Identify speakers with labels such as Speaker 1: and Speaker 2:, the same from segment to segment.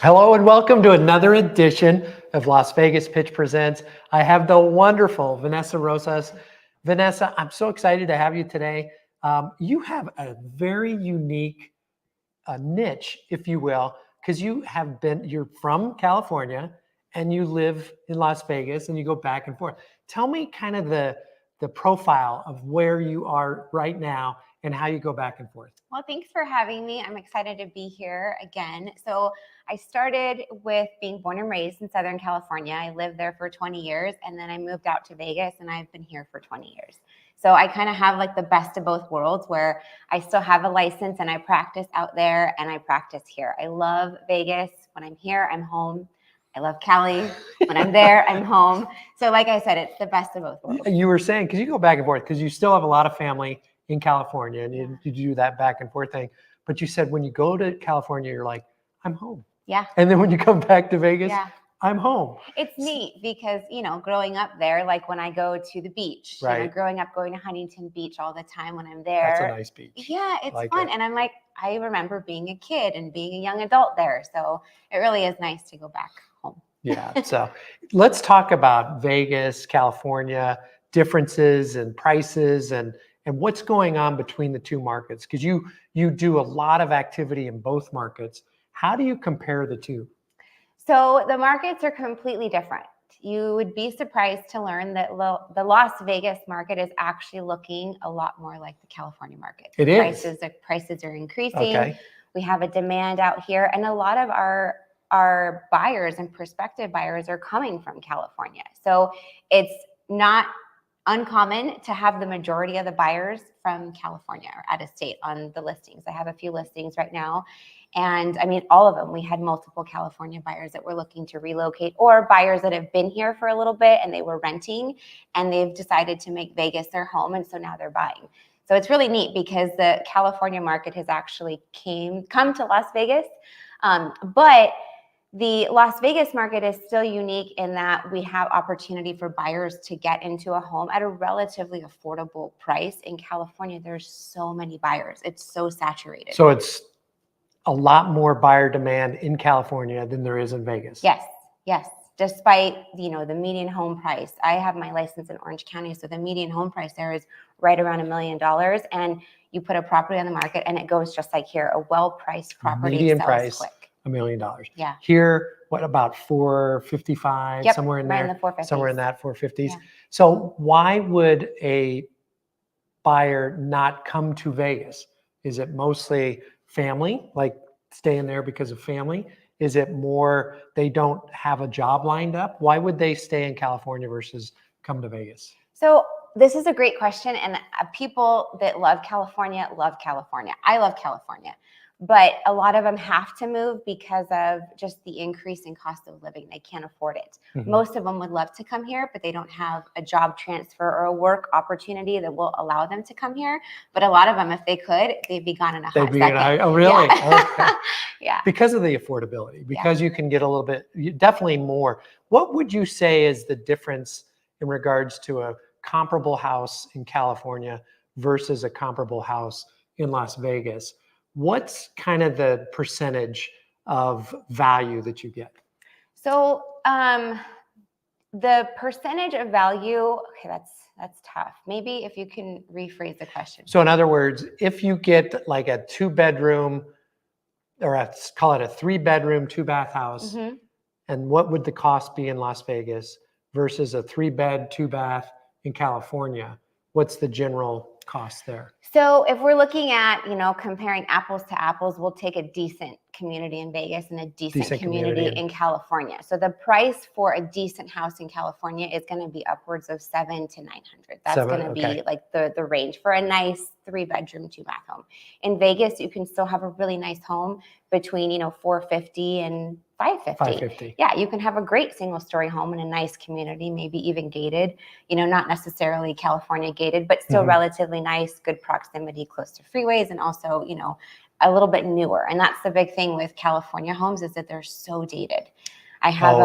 Speaker 1: Hello and welcome to another edition of Las Vegas Pitch Presents. I have the wonderful Vanessa Rosas. Vanessa, I'm so excited to have you today. You have a very unique niche, if you will, because you're from California and you live in Las Vegas and you go back and forth. Tell me kind of the profile of where you are right now and how you go back and forth.
Speaker 2: Well, thanks for having me. I'm excited to be here again. So I started with being born and raised in Southern California. I lived there for 20 years and then I moved out to Vegas and I've been here for 20 years. So I kind of have like the best of both worlds where I still have a license and I practice out there and I practice here. I love Vegas. When I'm here, I'm home. I love Cali. When I'm there, I'm home. So like I said, it's the best of both worlds.
Speaker 1: You were saying, because you go back and forth, because you still have a lot of family in California and you do that back and forth thing. But you said when you go to California, you're like, I'm home.
Speaker 2: Yeah.
Speaker 1: And then when you come back to Vegas, I'm home.
Speaker 2: It's neat because, growing up there, like when I go to the beach, growing up going to Huntington Beach all the time when I'm there.
Speaker 1: That's a nice beach.
Speaker 2: Yeah, it's fun. And I'm like, I remember being a kid and being a young adult there. So it really is nice to go back home.
Speaker 1: Yeah. So let's talk about Vegas, California, differences and prices and what's going on between the two markets. Because you do a lot of activity in both markets. How do you compare the two?
Speaker 2: So the markets are completely different. You would be surprised to learn that the Las Vegas market is actually looking a lot more like the California market.
Speaker 1: It is.
Speaker 2: Prices are increasing. Okay. We have a demand out here, and a lot of our buyers and prospective buyers are coming from California. So it's not uncommon to have the majority of the buyers from California or out of state on the listings. I have a few listings right now. And I mean, all of them, we had multiple California buyers that were looking to relocate or buyers that have been here for a little bit and they were renting and they've decided to make Vegas their home. And so now they're buying. So it's really neat because the California market has actually come to Las Vegas. But the Las Vegas market is still unique in that we have opportunity for buyers to get into a home at a relatively affordable price. In California, there's so many buyers. It's so saturated.
Speaker 1: So it's a lot more buyer demand in California than there is in Vegas.
Speaker 2: Yes. Despite, the median home price. I have my license in Orange County, so the median home price there is right around $1 million. And you put a property on the market and it goes just like here. A well-priced property
Speaker 1: median
Speaker 2: sells
Speaker 1: price,
Speaker 2: quick.
Speaker 1: $1 million.
Speaker 2: Yeah.
Speaker 1: Here, what about 455?
Speaker 2: Yep,
Speaker 1: somewhere in
Speaker 2: right
Speaker 1: there.
Speaker 2: In the 450s.
Speaker 1: Somewhere in that 450s.
Speaker 2: Yeah.
Speaker 1: So why would a buyer not come to Vegas? Is it mostly family, like staying there because of family? Is it more they don't have a job lined up? Why would they stay in California versus come to Vegas?
Speaker 2: So this is a great question. And people that love California. I love California. But a lot of them have to move because of just the increase in cost of living. They can't afford it. Mm-hmm. Most of them would love to come here, but they don't have a job transfer or a work opportunity that will allow them to come here. But a lot of them, if they could, they'd be gone in a hot second.
Speaker 1: Oh, really?
Speaker 2: Yeah.
Speaker 1: Okay.
Speaker 2: Yeah.
Speaker 1: Because of the affordability, because you can get a little bit, definitely more. What would you say is the difference in regards to a comparable house in California versus a comparable house in Las Vegas? What's kind of the percentage of value that you get?
Speaker 2: So the percentage of value, okay, that's tough. Maybe if you can rephrase the question.
Speaker 1: So in other words, if you get like a 2-bedroom or call it a 3-bedroom, 2-bath house, mm-hmm. and what would the cost be in Las Vegas versus a 3-bed, 2-bath in California? What's the general cost there?
Speaker 2: So if we're looking at, comparing apples to apples, we'll take a decent community in Vegas and a decent community in California. So the price for a decent house in California is going to be upwards of $700 to $900. That's going to be like the range for a nice 3-bedroom, 2-bath home. In Vegas, you can still have a really nice home between, $450 and $550. Yeah, you can have a great single-story home in a nice community, maybe even gated, not necessarily California gated, but still mm-hmm. relatively nice, good proximity, close to freeways, and also, a little bit newer. And that's the big thing with California homes is that they're so dated. I have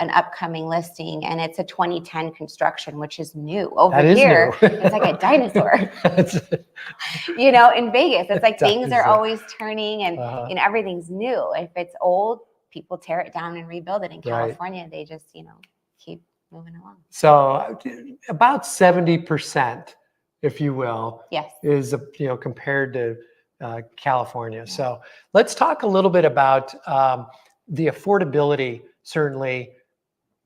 Speaker 2: an upcoming listing and it's a 2010 construction, which is new. Over here, it's like a dinosaur. In Vegas, it's like things are always turning and everything's new. If it's old, people tear it down and rebuild it. In California, they just, keep moving along.
Speaker 1: So about 70%, if you will,
Speaker 2: yes,
Speaker 1: is, compared to California. Yeah. So let's talk a little bit about the affordability. Certainly,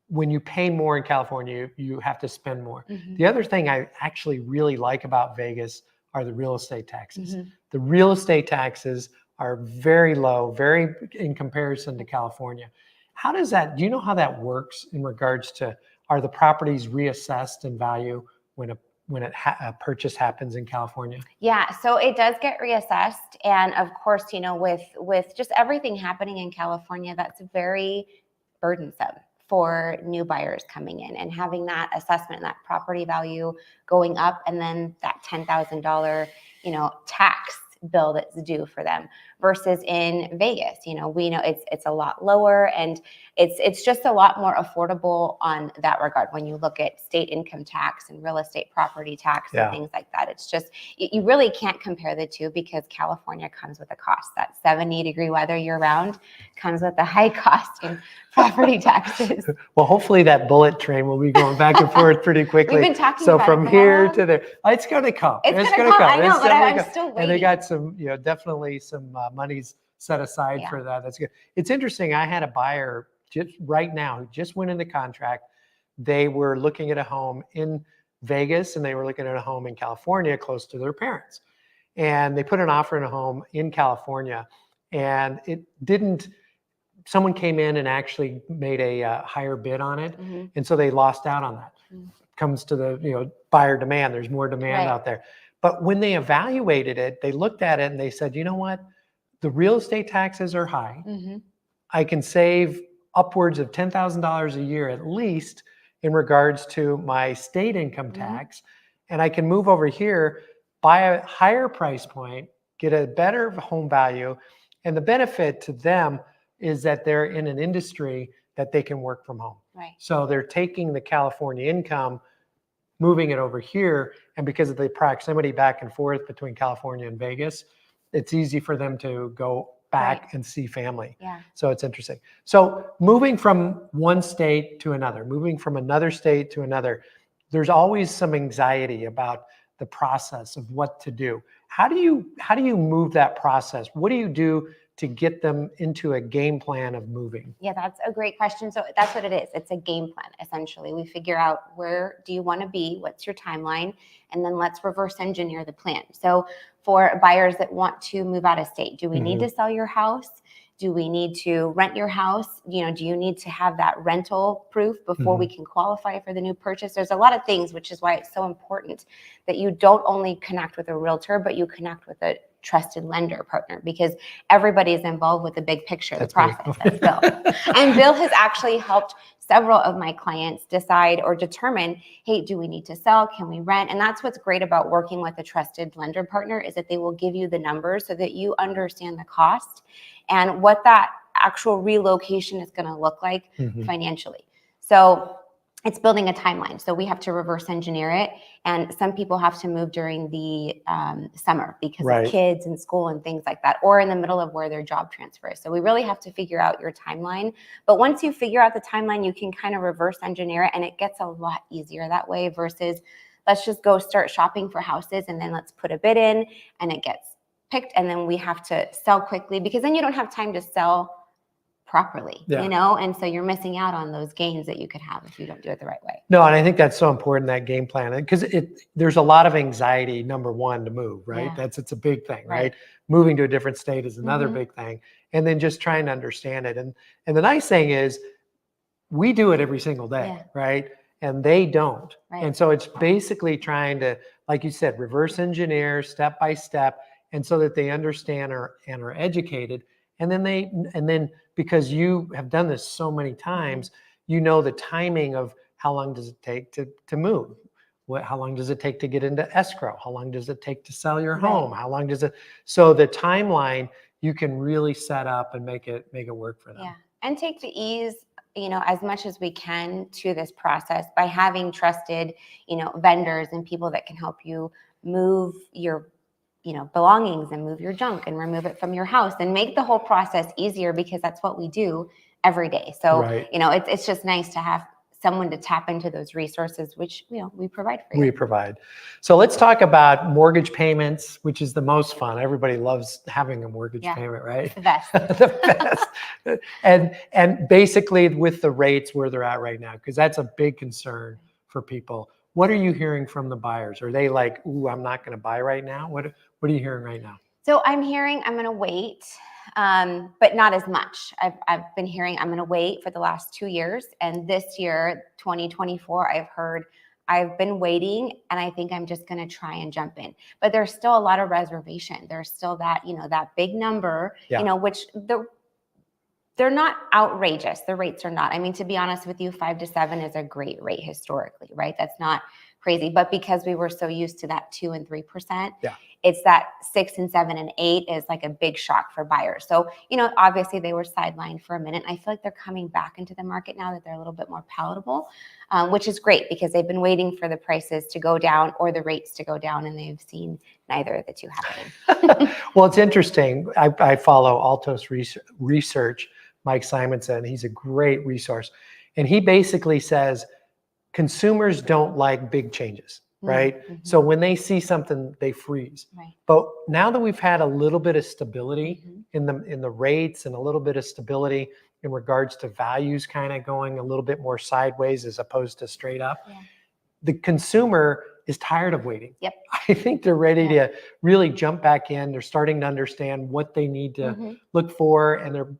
Speaker 1: when you pay more in California, you have to spend more. Mm-hmm. The other thing I actually really like about Vegas are the real estate taxes. Mm-hmm. The real estate taxes are very low, very in comparison to California. How does that, do you know how that works in regards to, are the properties reassessed in value when a purchase happens in California?
Speaker 2: Yeah, so it does get reassessed. And of course, with just everything happening in California, that's very burdensome for new buyers coming in, and having that assessment, that property value going up, and then that $10,000, tax bill that's due for them, versus in Vegas, we know it's a lot lower, and it's just a lot more affordable on that regard. When you look at state income tax and real estate property tax and things like that, it's just, you really can't compare the two, because California comes with a cost. That 70-degree weather year round comes with a high cost in property taxes.
Speaker 1: Well, hopefully that bullet train will be going back and forth pretty quickly.
Speaker 2: We've been talking
Speaker 1: so
Speaker 2: about
Speaker 1: from
Speaker 2: it
Speaker 1: here to there, it's going to come.
Speaker 2: It's going to come. I know, but I'm still waiting.
Speaker 1: And they got some, definitely some monies set aside for that. That's good. It's interesting. I had a buyer just right now who just went into contract. They were looking at a home in Vegas, and they were looking at a home in California close to their parents. And they put an offer in a home in California, and it didn't. Someone came in and actually made a higher bid on it. Mm-hmm. And so they lost out on that. Mm-hmm. Comes to the, buyer demand. There's more demand out there. But when they evaluated it, they looked at it and they said, you know what? The real estate taxes are high. Mm-hmm. I can save upwards of $10,000 a year at least in regards to my state income tax. Mm-hmm. And I can move over here, buy a higher price point, get a better home value. And the benefit to them is that they're in an industry that they can work from home.
Speaker 2: Right.
Speaker 1: So they're taking the California income, moving it over here. And because of the proximity back and forth between California and Vegas, it's easy for them to go back and see family.
Speaker 2: Yeah.
Speaker 1: So it's interesting. So moving from one state to another, moving from another state to another, there's always some anxiety about the process of what to do. How do you move that process? What do you do to get them into a game plan of moving?
Speaker 2: Yeah, that's a great question. So that's what it is. It's a game plan, essentially. We figure out, where do you want to be? What's your timeline? And then let's reverse engineer the plan. So for buyers that want to move out of state, do we need to sell your house? Do we need to rent your house? Do you need to have that rental proof before we can qualify for the new purchase? There's a lot of things, which is why it's so important that you don't only connect with a realtor, but you connect with a trusted lender partner, because everybody is involved with the big picture, the process. That's Bill. And Bill has actually helped several of my clients decide or determine, hey, do we need to sell? Can we rent? And that's what's great about working with a trusted lender partner, is that they will give you the numbers so that you understand the cost and what that actual relocation is going to look like financially. So it's building a timeline. So we have to reverse engineer it. And some people have to move during the summer because of kids and school and things like that, or in the middle of where their job transfer is. So we really have to figure out your timeline. But once you figure out the timeline, you can kind of reverse engineer it, and it gets a lot easier that way versus let's just go start shopping for houses and then let's put a bid in and it gets picked, and then we have to sell quickly, because then you don't have time to sell properly, and so you're missing out on those gains that you could have if you don't do it the right way.
Speaker 1: No, and I think that's so important, that game plan, because there's a lot of anxiety, number one, to move, right?
Speaker 2: Yeah.
Speaker 1: It's a big thing, right? Moving to a different state is another big thing. And then just trying to understand it. And the nice thing is we do it every single day, right? And they don't. Right. And so it's basically trying to, like you said, reverse engineer step by step, and so that they understand and are educated. And then because you have done this so many times, the timing of how long does it take to move? How long does it take to get into escrow? How long does it take to sell your home? How long does it? So the timeline you can really set up and make it work for them.
Speaker 2: Yeah, and take the ease, as much as we can to this process by having trusted, vendors and people that can help you move your belongings and move your junk and remove it from your house and make the whole process easier, because that's what we do every day. So,
Speaker 1: Right.
Speaker 2: It's just nice to have someone to tap into those resources, which, we provide for you.
Speaker 1: We provide. So let's talk about mortgage payments, which is the most fun. Everybody loves having a mortgage payment, right?
Speaker 2: The best.
Speaker 1: The best. And basically with the rates where they're at right now, because that's a big concern for people. What are you hearing from the buyers? Are they like, ooh, I'm not going to buy right now? What are you hearing right now?
Speaker 2: So I'm hearing I'm going to wait, but not as much. I've been hearing I'm going to wait for the last 2 years. And this year, 2024, I've been waiting, and I think I'm just going to try and jump in. But there's still a lot of reservation. There's still that, that big number, which they're not outrageous. The rates are not. I mean, to be honest with you, 5 to 7 is a great rate historically, right? That's not crazy. But because we were so used to that 2 and 3%, it's that 6 and 7 and 8 is like a big shock for buyers. So, obviously they were sidelined for a minute. I feel like they're coming back into the market now that they're a little bit more palatable, which is great, because they've been waiting for the prices to go down or the rates to go down, and they've seen neither of the two happening.
Speaker 1: Well, it's interesting. I follow Altos Research, Mike Simonson. He's a great resource. And he basically says consumers don't like big changes, right? Mm-hmm. So when they see something, they freeze. Right. But now that we've had a little bit of stability in the rates and a little bit of stability in regards to values kind of going a little bit more sideways as opposed to straight up, the consumer is tired of waiting. Yep. I think they're ready to really jump back in. They're starting to understand what they need to look for, and they're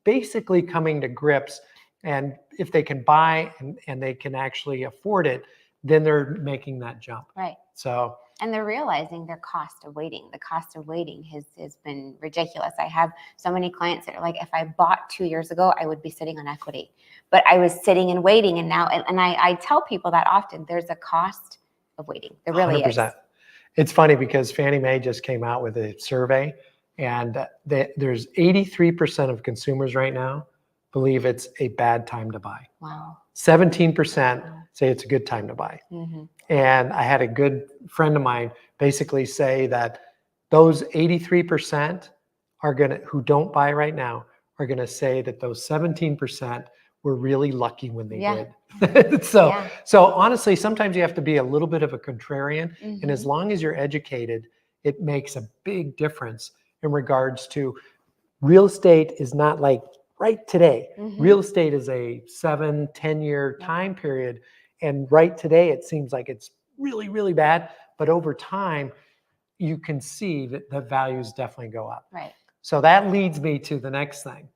Speaker 1: basically coming to grips. And if they can buy and they can actually afford it, then they're making that jump. Right. So.
Speaker 2: And they're realizing their cost of waiting. The cost of waiting has been ridiculous. I have so many clients that are like, if I bought 2 years ago, I would be sitting on equity. But I was sitting and waiting, and now, and I tell people that often, there's a cost of waiting. There really 100%.
Speaker 1: Is. It's funny because Fannie Mae just came out with a survey, and there's 83% of consumers right now believe it's a bad time to buy. Wow. 17% say it's a good time to buy. Mm-hmm. And I had a good friend of mine basically say that those 83% who don't buy right now are gonna say that those 17% were really lucky when they did. So honestly, sometimes you have to be a little bit of a contrarian, and as long as you're educated, it makes a big difference in regards to real estate is not like right today. Real estate is a 7-10 year time period. And right today, it seems like it's really, really bad. But over time, you can see that the values definitely go up. Right. So that leads me to the next thing.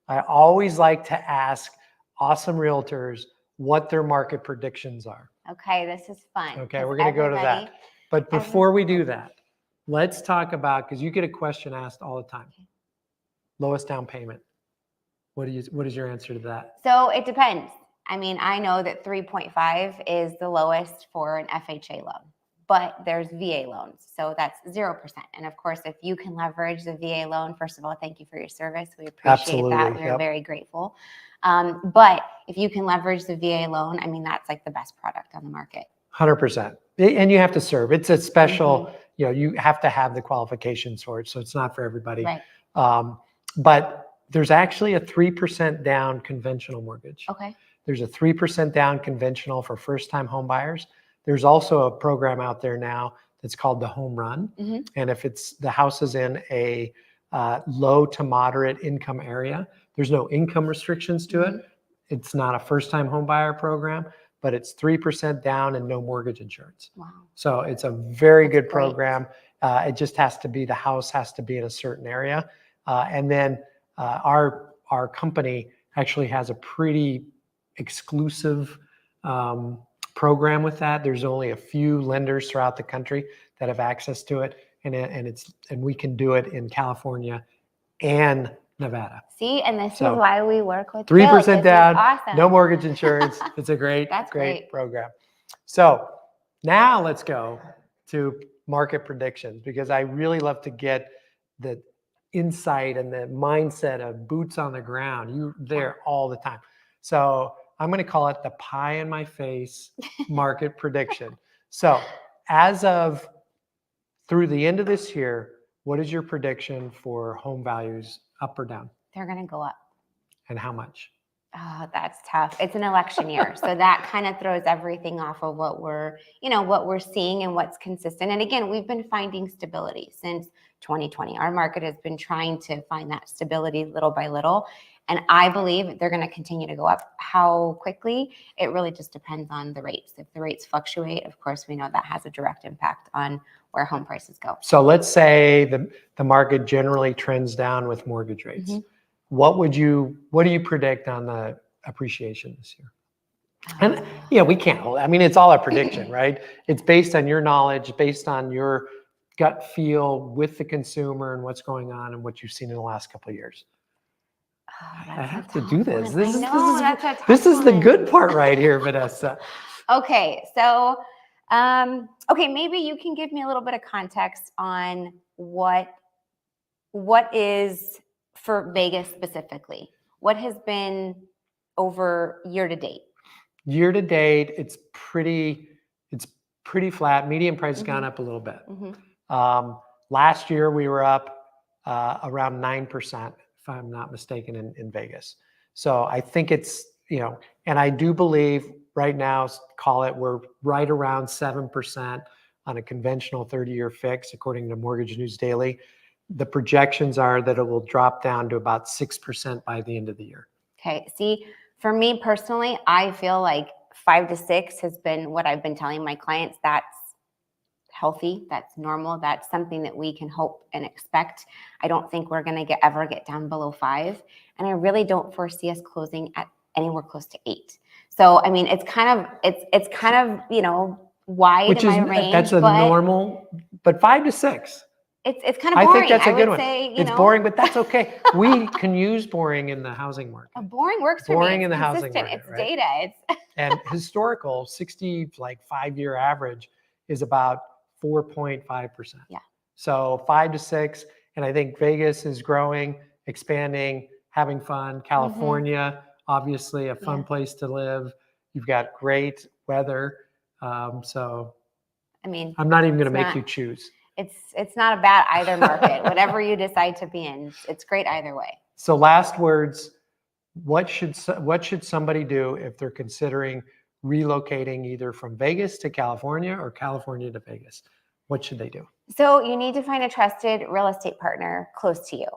Speaker 1: I always like to ask awesome realtors what their market predictions are.
Speaker 2: Okay, this is fun.
Speaker 1: Okay, we're going to go to that. But before we do that, let's talk about, because you get a question asked all the time. Lowest down payment. What is your answer to that?
Speaker 2: So it depends. I mean, I know that 3.5 is the lowest for an FHA loan, but there's VA loans. So that's 0%. And of course, if you can leverage the VA loan, first of all, thank you for your service. We appreciate that. We're very grateful. But if you can leverage the VA loan, I mean, that's like the best product on the market.
Speaker 1: 100%. And you have to serve. It's a special, you have to have the qualifications for it. So it's not for everybody. Right. But there's actually a 3% down conventional mortgage. Okay. There's a 3% down conventional for first-time home buyers. There's also a program out there now that's called the Home Run. And if the house is in a low to moderate income area, there's no income restrictions to it. It's not a first-time home buyer program, but it's 3% down and no mortgage insurance. Wow. So it's a very good program. It just has to be, the house has to be in a certain area. And then our company actually has a pretty exclusive program with that. There's only a few lenders throughout the country that have access to it, and we can do it in California and Nevada.
Speaker 2: See, and this is why we work with
Speaker 1: 3% down, awesome. No mortgage insurance. It's a great program. So now let's go to market predictions, because I really love to get the insight and the mindset of boots on the ground. You're there all the time. So I'm going to call it the pie in my face market prediction. So as of through the end of this year, what is your prediction for home values, up or down?
Speaker 2: They're going to go up.
Speaker 1: And how much?
Speaker 2: Oh, that's tough. It's an election year. So that kind of throws everything off of what we're seeing and what's consistent. And again, we've been finding stability since 2020. Our market has been trying to find that stability little by little. And I believe they're going to continue to go up. How quickly? It really just depends on the rates. If the rates fluctuate, of course, we know that has a direct impact on where home prices go.
Speaker 1: So let's say the market generally trends down with mortgage rates.
Speaker 2: Mhm.
Speaker 1: What do you predict on the appreciation this year? And we can't hold it. I mean, it's all a prediction, right? It's based on your knowledge, based on your gut feel with the consumer and what's going on and what you've seen in the last couple of years. I have to do this. This is the good part right here, Vanessa.
Speaker 2: Okay, so maybe you can give me a little bit of context on what is for Vegas specifically. What has been over year to date?
Speaker 1: Year to date, it's pretty flat. Median price has gone up a little bit. Last year we were up around 9%, if I'm not mistaken, in Vegas. So I think it's, and I do believe right now, we're right around 7% on a conventional 30-year fix, according to Mortgage News Daily. The projections are that it will drop down to about 6% by the end of the year.
Speaker 2: Okay. See, for me personally, I feel like 5 to 6 has been what I've been telling my clients. That's healthy. That's normal. That's something that we can hope and expect. I don't think we're going to ever get down below 5. And I really don't foresee us closing at anywhere close to 8. So, I mean, it's kind of, wide in my range.
Speaker 1: That's a normal, but 5 to 6.
Speaker 2: It's kind of boring.
Speaker 1: I think that's a good one.
Speaker 2: Say,
Speaker 1: it's boring, but that's okay. We can use boring in the housing market.
Speaker 2: Boring works for me.
Speaker 1: Boring in the housing market.
Speaker 2: It's data.
Speaker 1: And historical 5-year average is about 4.5%.
Speaker 2: Yeah.
Speaker 1: So 5 to 6, and I think Vegas is growing, expanding, having fun. California, obviously a fun place to live. You've got great weather. So
Speaker 2: I mean,
Speaker 1: I'm not even going to make you choose.
Speaker 2: It's not a bad either market. Whatever you decide to be in, it's great either way.
Speaker 1: So last words, what should somebody do if they're considering relocating either from Vegas to California or California to Vegas? What should they do?
Speaker 2: So you need to find a trusted real estate partner close to you.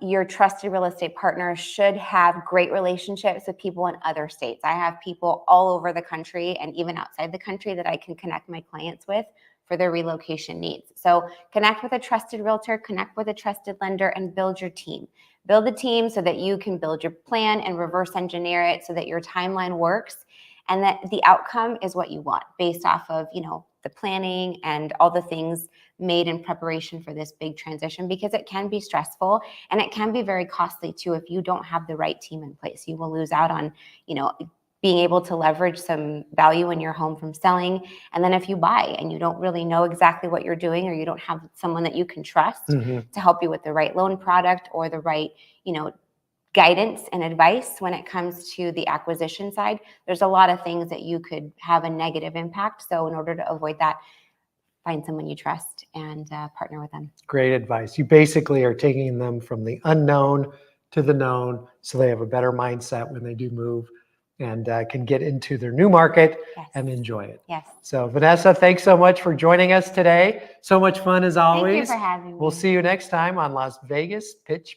Speaker 2: Your trusted real estate partner should have great relationships with people in other states. I have people all over the country and even outside the country that I can connect my clients with for their relocation needs. So connect with a trusted realtor, connect with a trusted lender, and build your team. Build the team so that you can build your plan and reverse engineer it so that your timeline works and that the outcome is what you want based off of, the planning and all the things made in preparation for this big transition, because it can be stressful and it can be very costly too if you don't have the right team in place. You will lose out on, being able to leverage some value in your home from selling. And then if you buy and you don't really know exactly what you're doing, or you don't have someone that you can trust to help you with the right loan product or the right, guidance and advice when it comes to the acquisition side, there's a lot of things that you could have a negative impact. So in order to avoid that, find someone you trust and partner with them.
Speaker 1: Great advice. You basically are taking them from the unknown to the known so they have a better mindset when they do move and can get into their new market and enjoy it.
Speaker 2: Yes.
Speaker 1: So Vanessa, thanks so much for joining us today. So much fun as always.
Speaker 2: Thank you for having me.
Speaker 1: We'll see you next time on Las Vegas Pitch